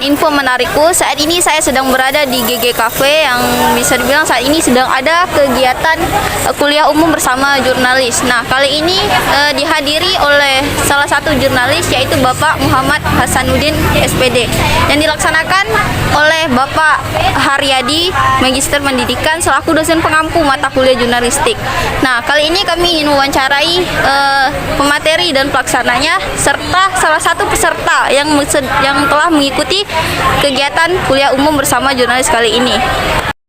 info menarikku. Saat ini saya sedang berada di GG Cafe yang bisa dibilang saat ini sedang ada kegiatan kuliah umum bersama jurnalis. Nah, kali ini dihadiri oleh salah satu jurnalis yaitu Bapak Muhammad Hasanuddin SPD yang dilaksanakan oleh Bapak Haryadi, Magister Pendidikan selaku dosen pengampu mata kuliah jurnalistik. Nah, kali ini kami ingin mewawancarai pemateri dan pelaksananya serta salah satu peserta yang telah mengikuti kegiatan kuliah umum bersama jurnalis kali ini.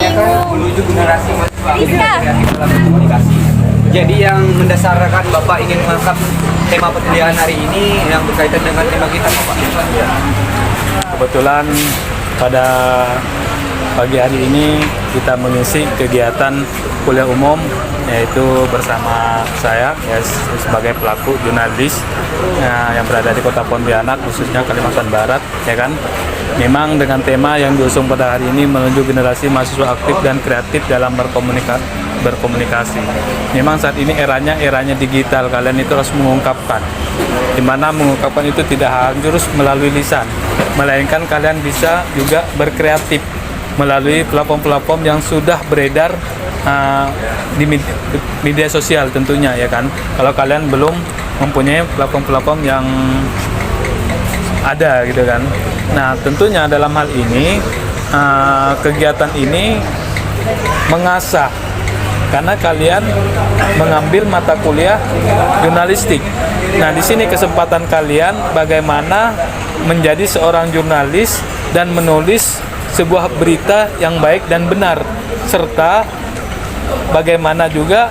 Menuju generasi kreatif dalam komunikasi. Jadi yang mendasarkan Bapak ingin mengangkat tema perkuliahan hari ini yang berkaitan dengan tema kita, Bapak. Kebetulan pada pagi hari ini kita mengisi kegiatan kuliah umum yaitu bersama saya ya, sebagai pelaku jurnalis yang berada di Kota Pontianak khususnya Kalimantan Barat ya kan. Memang dengan tema yang diusung pada hari ini menuju generasi mahasiswa aktif dan kreatif dalam berkomunikasi. Memang saat ini eranya digital, kalian itu harus mengungkapkan. Dimana mengungkapkan itu tidak harus melalui lisan, melainkan kalian bisa juga berkreatif melalui platform-platform yang sudah beredar di media sosial tentunya ya kan. Kalau kalian belum mempunyai platform-platform yang ada gitu kan. Nah, tentunya dalam hal ini kegiatan ini mengasah karena kalian mengambil mata kuliah jurnalistik. Nah, di sini kesempatan kalian bagaimana menjadi seorang jurnalis dan menulis sebuah berita yang baik dan benar, serta bagaimana juga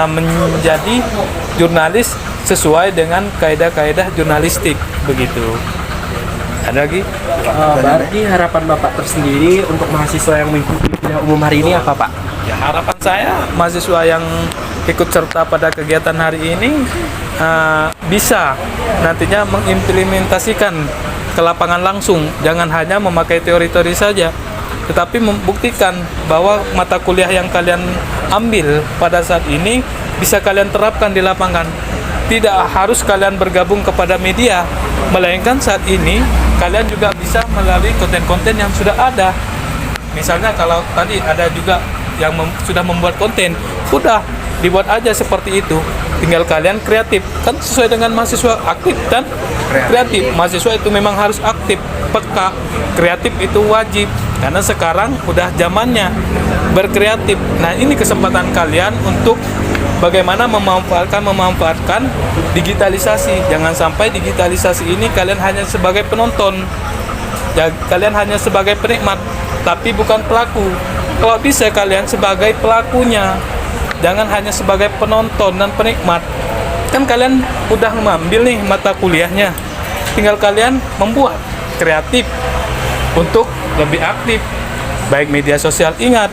menjadi jurnalis sesuai dengan kaidah-kaidah jurnalistik begitu. Ada lagi? Berarti harapan Bapak tersendiri untuk mahasiswa yang mengikuti kuliah umum hari ini apa, Pak? Ya, harapan saya mahasiswa yang ikut serta pada kegiatan hari ini bisa nantinya mengimplementasikan ke lapangan langsung, jangan hanya memakai teori-teori saja, tetapi membuktikan bahwa mata kuliah yang kalian ambil pada saat ini bisa kalian terapkan di lapangan. Tidak harus kalian bergabung kepada media, melainkan saat ini kalian juga bisa melalui konten-konten yang sudah ada. Misalnya kalau tadi ada juga yang sudah membuat konten, udah dibuat aja seperti itu. Tinggal kalian kreatif, kan sesuai dengan mahasiswa aktif dan kreatif. Mahasiswa itu memang harus aktif, peka, kreatif itu wajib. Karena sekarang udah zamannya berkreatif. Nah, ini kesempatan kalian untuk bagaimana memanfaatkan digitalisasi. Jangan sampai digitalisasi ini kalian hanya sebagai penonton. Ya, kalian hanya sebagai penikmat, tapi bukan pelaku. Kalau bisa kalian sebagai pelakunya. Jangan hanya sebagai penonton dan penikmat. Kan kalian udah mengambil nih mata kuliahnya. Tinggal kalian membuat kreatif untuk lebih aktif. Baik media sosial, ingat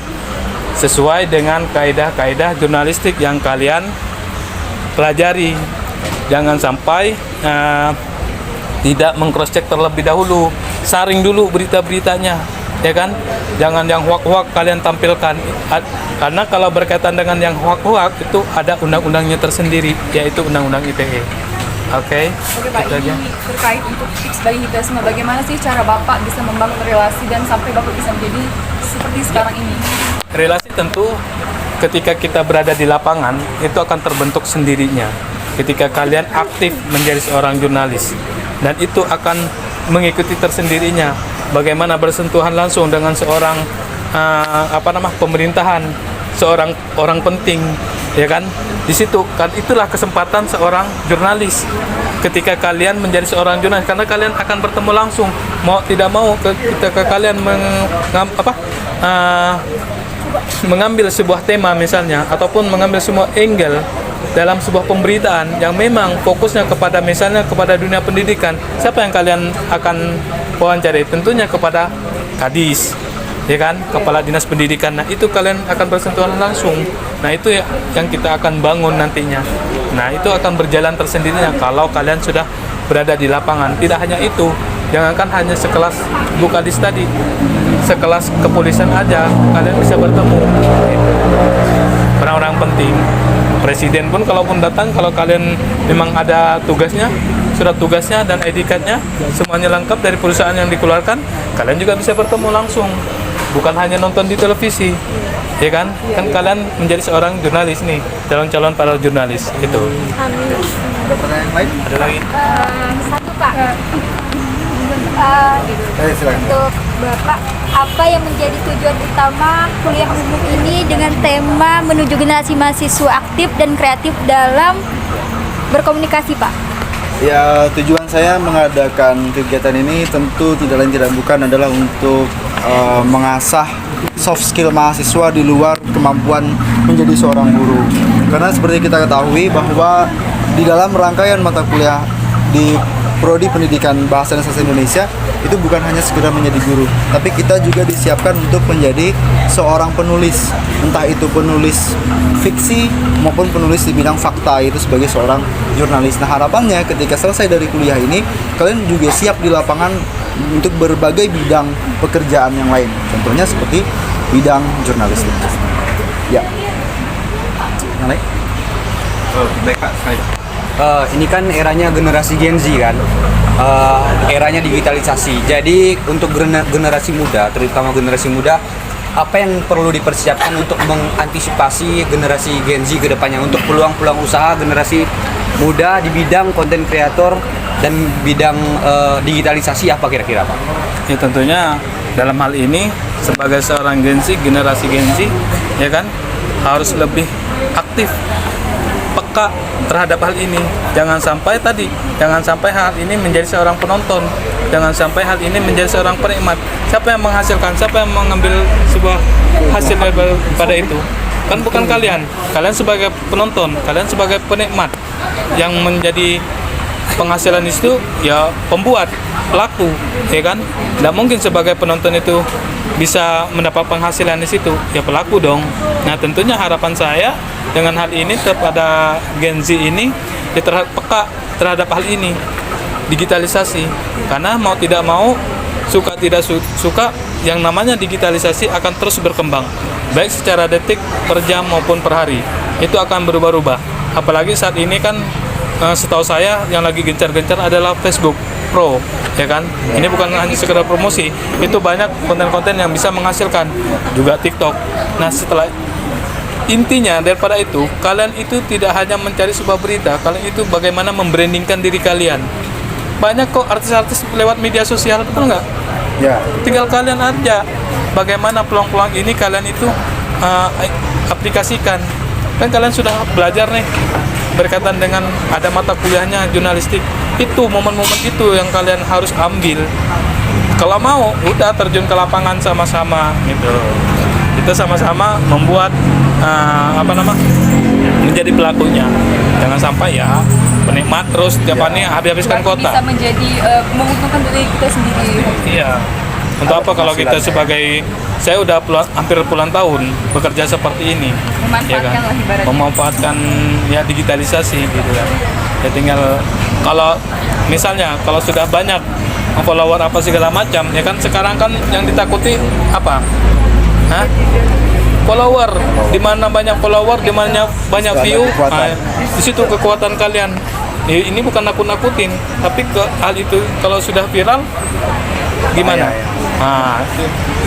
sesuai dengan kaidah-kaidah jurnalistik yang kalian pelajari. Jangan sampai tidak meng-cross-check terlebih dahulu. Saring dulu berita-beritanya, ya kan? Jangan yang hoak-hoak kalian tampilkan. Karena kalau berkaitan dengan yang hoak-hoak itu ada undang-undangnya tersendiri, yaitu Undang-Undang ITE. Oke, Pak, ini terkait untuk tips bagi kita semua, bagaimana sih cara Bapak bisa membangun relasi dan sampai Bapak bisa menjadi seperti sekarang ini? Relasi tentu ketika kita berada di lapangan itu akan terbentuk sendirinya. Ketika kalian aktif menjadi seorang jurnalis, dan itu akan mengikuti tersendirinya. Bagaimana bersentuhan langsung dengan seorang pemerintahan, seorang orang penting, ya kan? Di situ kan itulah kesempatan seorang jurnalis. Ketika kalian menjadi seorang jurnalis, karena kalian akan bertemu langsung, mau tidak mau ketika kalian mengambil sebuah tema misalnya, ataupun mengambil semua angle dalam sebuah pemberitaan yang memang fokusnya kepada misalnya kepada dunia pendidikan, siapa yang kalian akan wawancari? Tentunya kepada Kadis, ya kan, Kepala Dinas Pendidikan. Nah, itu kalian akan bersentuhan langsung. Nah, itu yang kita akan bangun nantinya. Nah, itu akan berjalan tersendirinya kalau kalian sudah berada di lapangan. Tidak hanya itu, jangankan hanya sekelas Bu Kadis tadi, sekelas kepolisian aja kalian bisa bertemu. Orang-orang penting, presiden pun kalaupun datang, kalau kalian memang ada tugasnya, surat tugasnya dan ID card-nya semuanya lengkap dari perusahaan yang dikeluarkan, kalian juga bisa bertemu langsung, bukan hanya nonton di televisi, ya kan? Kan kalian menjadi seorang jurnalis nih, calon-calon para jurnalis itu. Ada pertanyaan yang lain? Ada lagi? Satu Pak, Silakan. untuk Bapak, apa yang menjadi tujuan utama kuliah umum ini dengan tema menuju generasi mahasiswa aktif dan kreatif dalam berkomunikasi Pak? Ya, tujuan saya mengadakan kegiatan ini tentu tidak lain tidak bukan adalah untuk mengasah soft skill mahasiswa di luar kemampuan menjadi seorang guru. Karena seperti kita ketahui bahwa di dalam rangkaian mata kuliah di Prodi Pendidikan Bahasa dan Sastra Indonesia itu bukan hanya sekedar menjadi guru, tapi kita juga disiapkan untuk menjadi seorang penulis, entah itu penulis fiksi maupun penulis di bidang fakta, itu sebagai seorang jurnalis. Nah, harapannya ketika selesai dari kuliah ini kalian juga siap di lapangan untuk berbagai bidang pekerjaan yang lain, contohnya seperti bidang jurnalistik. Ya. Yang lain? Baik Kak, sekali. Ini kan eranya generasi Gen Z kan, eranya digitalisasi. Jadi untuk generasi muda, terutama generasi muda, apa yang perlu dipersiapkan untuk mengantisipasi generasi Gen Z ke depannya untuk peluang-peluang usaha generasi muda di bidang konten kreator dan bidang digitalisasi apa kira-kira Pak? Ya tentunya dalam hal ini sebagai seorang Gen Z, generasi Gen Z, ya kan, harus lebih aktif, peka terhadap hal ini. Jangan sampai hal ini menjadi seorang penonton, jangan sampai hal ini menjadi seorang penikmat. Siapa yang menghasilkan, siapa yang mengambil sebuah hasil daripada itu? Kan bukan kalian sebagai penonton, kalian sebagai penikmat. Yang menjadi penghasilan itu ya pembuat, pelaku, ya kan? Tidak mungkin sebagai penonton itu bisa mendapat penghasilan di situ, ya pelaku dong. Nah, tentunya harapan saya dengan hal ini kepada Gen Z ini ya peka terhadap hal ini, digitalisasi. Karena mau tidak mau, suka tidak suka, yang namanya digitalisasi akan terus berkembang, baik secara detik, per jam maupun per hari. Itu akan berubah-ubah. Apalagi saat ini kan setahu saya yang lagi gencar-gencar adalah Facebook Pro, ya kan? Ini bukan hanya sekedar promosi, itu banyak konten-konten yang bisa menghasilkan, juga TikTok. Nah, setelah intinya daripada itu, kalian itu tidak hanya mencari sebuah berita, kalian itu bagaimana membrandingkan diri kalian. Banyak kok artis-artis lewat media sosial, betul nggak? Ya. Tinggal kalian aja bagaimana peluang-peluang ini kalian itu aplikasikan. Kan kalian sudah belajar nih berkaitan dengan ada mata kuliahnya jurnalistik. Itu momen-momen itu yang kalian harus ambil. Kalau mau, udah terjun ke lapangan sama-sama gitu. Kita sama-sama membuat menjadi pelakunya. Jangan sampai ya penikmat terus tiap hari habis-habiskan kota. Bisa menjadi menguntungkan diri kita sendiri. Iya. Untuk apa kalau kita sebagai, saya udah hampir puluhan tahun bekerja seperti ini, ya kan? Memanfaatkan lah ibaratnya. Memanfaatkan ya digitalisasi gitu kan. Ya tinggal kalau misalnya kalau sudah banyak follower apa segala macam, ya kan sekarang kan yang ditakuti apa? Hah? Follower, di mana banyak follower, di mana banyak view, di situ kekuatan kalian. Ya, ini bukan nakut-nakutin, tapi hal itu kalau sudah viral gimana? Nah,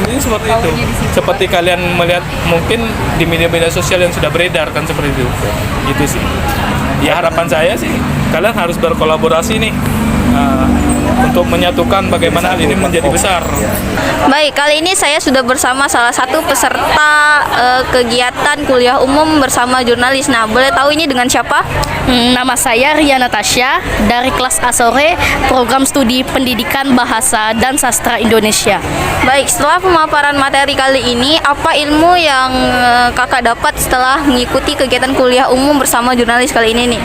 ini seperti itu. Seperti kalian melihat mungkin di media-media sosial yang sudah beredar kan seperti itu. Itu sih. Ya harapan saya sih kalian harus berkolaborasi nih untuk menyatukan bagaimana hal ini menjadi besar. Baik, kali ini saya sudah bersama salah satu peserta kegiatan kuliah umum bersama jurnalis. Nah, boleh tahu ini dengan siapa? Nama saya Ria Natasha dari kelas A sore program studi pendidikan bahasa dan sastra Indonesia. Baik, setelah pemaparan materi kali ini, apa ilmu yang kakak dapat setelah mengikuti kegiatan kuliah umum bersama jurnalis kali ini nih?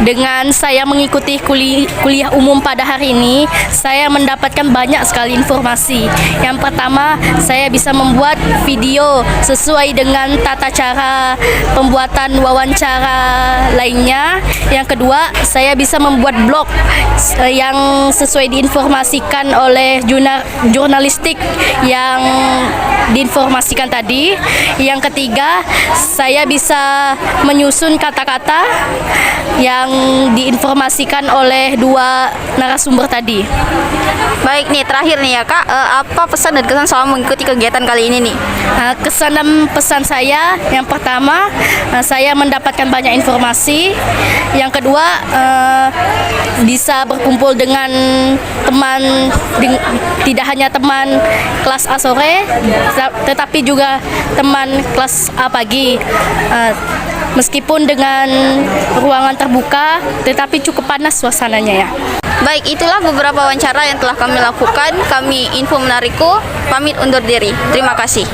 Dengan saya mengikuti kuliah umum pada hari ini, saya mendapatkan banyak sekali informasi. Yang pertama, saya bisa membuat video sesuai dengan tata cara pembuatan wawancara lainnya. Yang kedua, saya bisa membuat blog yang sesuai diinformasikan oleh jurnalistik yang diinformasikan tadi. Yang ketiga, saya bisa menyusun kata-kata yang diinformasikan oleh dua narasumber tadi. Baik nih, terakhir nih ya Kak, apa pesan dan kesan selama mengikuti kegiatan kali ini nih? Kesan dan pesan saya, yang pertama, saya mendapatkan banyak informasi. Yang kedua, bisa berkumpul dengan teman, tidak hanya teman kelas A sore, tetapi juga teman kelas A pagi. Meskipun dengan ruangan terbuka, tetapi cukup panas suasananya ya. Baik, itulah beberapa wawancara yang telah kami lakukan. Kami Info Menarikku pamit undur diri. Terima kasih.